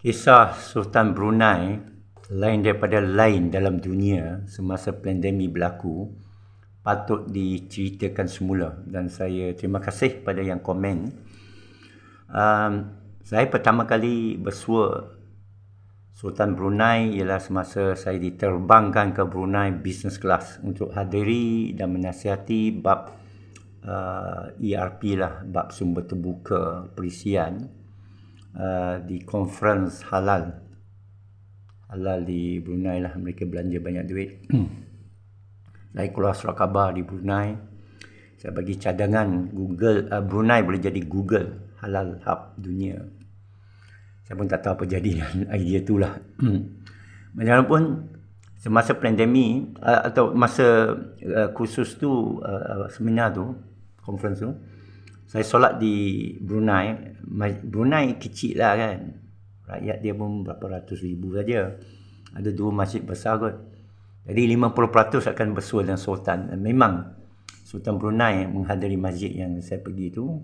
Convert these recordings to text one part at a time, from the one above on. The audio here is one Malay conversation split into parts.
Kisah Sultan Brunei lain daripada lain dalam dunia semasa pandemik berlaku patut diceritakan semula, dan saya terima kasih pada yang komen. Saya pertama kali bersua Sultan Brunei ialah semasa saya diterbangkan ke Brunei business class untuk hadiri dan menasihati bab ERP lah, bab sumber terbuka perisian di conference halal di Brunei lah. Mereka belanja banyak duit. Saya keluar surat khabar di Brunei, saya bagi cadangan Google, Brunei boleh jadi Google halal hub dunia. Saya pun tak tahu apa jadi dengan idea tu lah. Bagaimanapun semasa pandemik atau masa khusus tu, seminar tu, conference tu, saya solat di Brunei. Brunei kecil lah kan, rakyat dia pun berapa ratus ribu saja, ada 2 masjid besar kot. Jadi 50% akan bersua dengan Sultan. Dan memang Sultan Brunei menghadiri masjid yang saya pergi tu,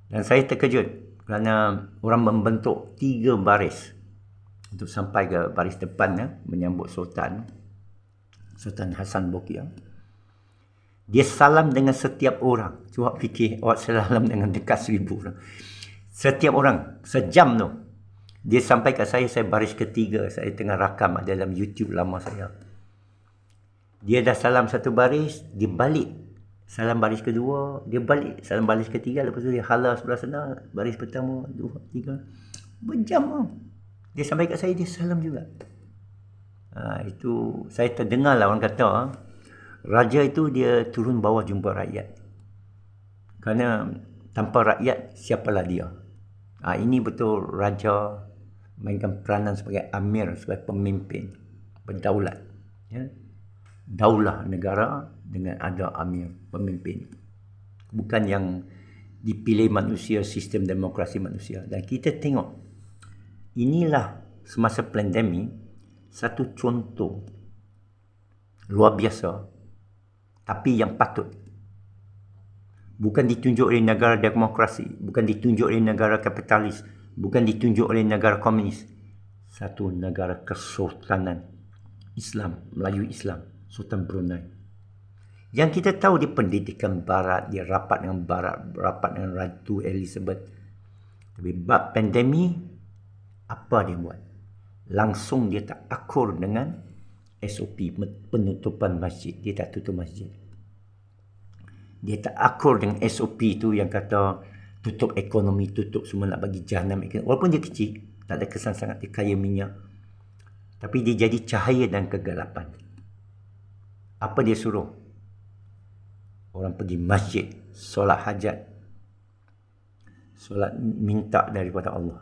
dan saya terkejut kerana orang membentuk 3 baris untuk sampai ke baris depan menyambut Sultan Hassan Bolkiah. Dia salam dengan setiap orang. Cuba fikir, awak salam dengan dekat 1000 orang. Setiap orang, sejam tu. Dia sampai kat saya baris ketiga. Saya tengah rakam dalam YouTube lama saya. Dia dah salam satu baris, dia balik. Salam baris kedua, dia balik. Salam baris ketiga, lepas tu dia hala sebelah sana. Baris pertama, 2, 3. Berjam lah. Dia sampai kat saya, dia salam juga. Itu, saya terdengar lah orang kata, raja itu dia turun bawah jumpa rakyat. Kerana tanpa rakyat, siapalah dia. Ini betul raja mainkan peranan sebagai amir, sebagai pemimpin, berdaulat. Ya? Daulah negara dengan ada amir, pemimpin. Bukan yang dipilih manusia, sistem demokrasi manusia. Dan kita tengok, inilah semasa pandemik, satu contoh luar biasa, tapi yang patut. Bukan ditunjuk oleh negara demokrasi, bukan ditunjuk oleh negara kapitalis, bukan ditunjuk oleh negara komunis. Satu negara kesultanan Islam, Melayu Islam, Sultan Brunei. Yang kita tahu dia pendidikan barat, dia rapat dengan barat, rapat dengan Ratu Elizabeth. Tapi bab pandemik, apa dia buat? Langsung dia tak akur dengan SOP penutupan masjid. Dia tak tutup masjid. Dia tak akur dengan SOP tu yang kata tutup ekonomi, tutup semua, nak bagi jahanam ekonomi. Walaupun dia kecil, tak ada kesan sangat, dia kaya minyak. Tapi dia jadi cahaya dan kegelapan. Apa dia suruh? Orang pergi masjid, solat hajat, solat minta daripada Allah,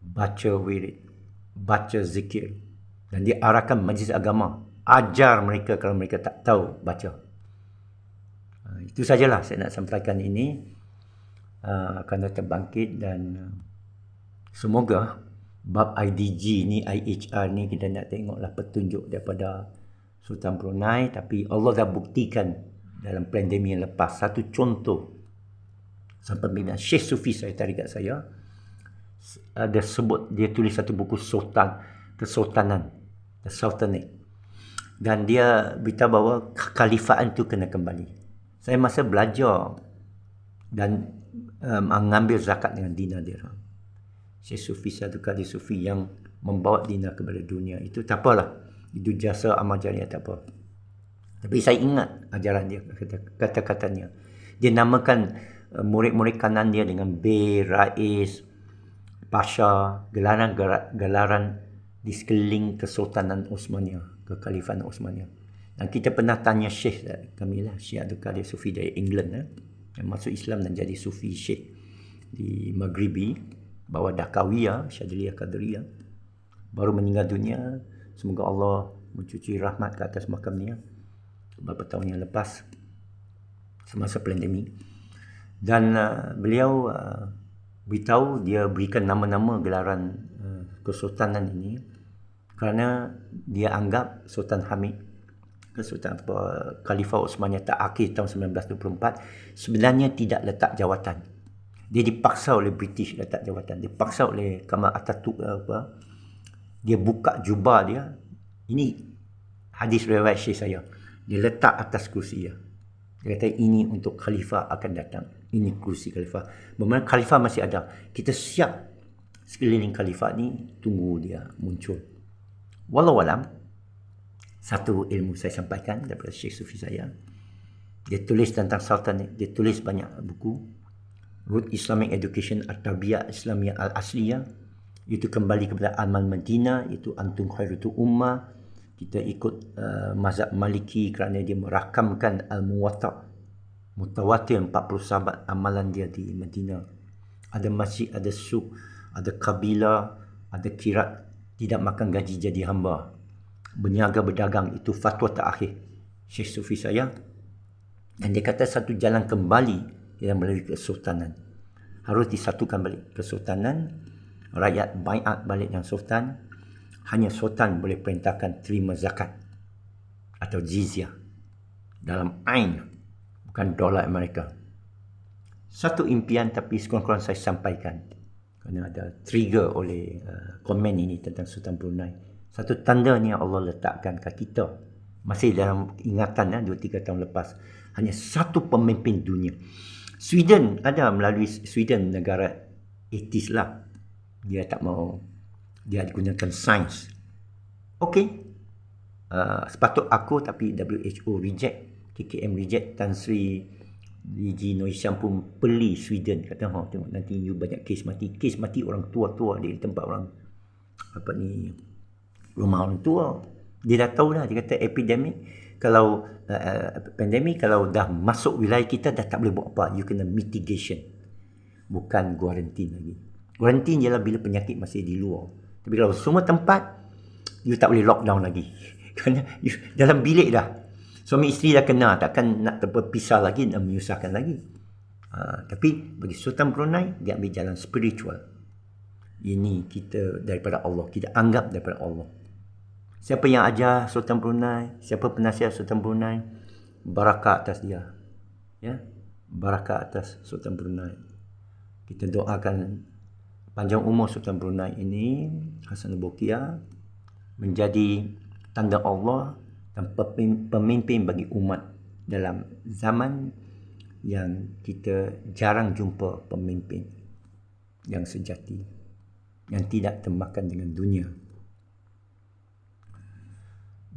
baca wirid, baca zikir. Dan dia arahkan majlis agama, ajar mereka kalau mereka tak tahu baca. Itu sajalah saya nak sampaikan ini. Akan terbangkit dan semoga bab IDG ni, IHR ni, kita nak tengoklah petunjuk daripada Sultan Brunei. Tapi Allah dah buktikan dalam pandemik yang lepas. Satu contoh, sampai bila Syekh Sufi saya tarik kat saya, ada sebut, dia tulis satu buku Kesultanan, The Sultanate, dan dia beritahu bahawa kekhalifaan tu kena kembali. Saya masa belajar dan mengambil zakat dengan dinar dirham, Syekh Sufi, satu kali Sufi yang membawa dinar kepada dunia, itu tak apalah, itu jasa amal jariah, tak apa. Tapi saya ingat ajaran dia, kata-katanya. Dia namakan murid-murid kanan dia dengan Bey, Rais, Pasha, gelaran di sekeliling Kesultanan Osmania, Kekhalifan Osmania. Dan kita pernah tanya Syekh kami lah, Syekh Abdul Qadir Sufi dari England, yang masuk Islam dan jadi Sufi Syekh di Maghribi, bawa Dakawiyah, Syadiliyah Qadiriyah, baru meninggal dunia. Semoga Allah mencuci rahmat ke atas makamnya beberapa tahun yang lepas semasa pandemik. Dan beliau beritahu dia berikan nama-nama gelaran kesultanan ini kerana dia anggap Sultan Hamid, Sultan Khalifah Osmania akhir tahun 1924 sebenarnya tidak letak jawatan. Dia dipaksa oleh British letak jawatan. Dipaksa oleh Kamal Atatürk apa. Dia buka jubah dia. Ini hadis riwayat Syekh saya. Dia letak atas kursi dia. Dia kata ini untuk khalifah akan datang. Ini kursi khalifah. Bermakna khalifah masih ada. Kita siap sekeliling khalifah ni, tunggu dia muncul. Wallahualam, satu ilmu saya sampaikan daripada Syekh Sufi saya. Dia tulis tentang Sultan ni. Dia tulis banyak buku. Root Islamic Education At-Tarbiyah Islamiyah Al-Asliyah, itu kembali kepada Amal Madinah, itu Antum Khairutu Ummah. Kita ikut mazhab Maliki kerana dia merakamkan Al-Muwatta, mutawatir 40 sahabat amalan dia di Madinah. Ada masjid, ada suk, ada kabilah, ada kirat, tidak makan gaji jadi hamba, berniaga berdagang. Itu fatwa terakhir Syekh Sufi saya. Dan dia kata satu jalan kembali yang melalui kesultanan. Harus disatukan balik kesultanan. Rakyat baiat balik dengan sultan. Hanya sultan boleh perintahkan terima zakat atau jizyah dalam ain, bukan dolar Amerika. Satu impian, tapi sekurang-kurang saya sampaikan kerana ada trigger oleh komen ini tentang Sultan Brunei. Satu tanda ni yang Allah letakkan kat kita, masih dalam ingatan 2-3 tahun lepas. Hanya satu pemimpin dunia. Sweden ada, melalui Sweden negara etis lah. Dia tak mau, dia gunakan sains. Okey. Sepatut aku, tapi WHO reject, KKM reject, Tan Sri Liji Noisham pun beli Sweden. Kata, tengok nanti you banyak kes mati. Kes mati orang tua-tua di tempat orang, apa ni, rumah orang tua. Dia dah tahu dah. Dia kata epidemik, kalau pandemik, kalau dah masuk wilayah kita, dah tak boleh buat apa. You kena mitigation, bukan quarantine lagi. Quarantine ialah bila penyakit masih di luar. Tapi kalau semua tempat, you tak boleh lockdown lagi. Kerana dalam bilik dah. Suami isteri dah kena, takkan nak terpisah lagi dan menyusahkan lagi. Tapi bagi Sultan Brunei, dia ambil jalan spiritual. Ini kita daripada Allah, kita anggap daripada Allah. Siapa yang ajar Sultan Brunei, siapa penasihat Sultan Brunei, barakah atas dia. Ya, barakah atas Sultan Brunei. Kita doakan panjang umur Sultan Brunei ini, Hassanul Bolkiah, menjadi tanda Allah dan pemimpin bagi umat dalam zaman yang kita jarang jumpa pemimpin yang sejati, yang tidak termakan dengan dunia.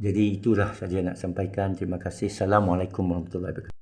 Jadi itulah saja nak sampaikan. Terima kasih. Assalamualaikum warahmatullahi wabarakatuh.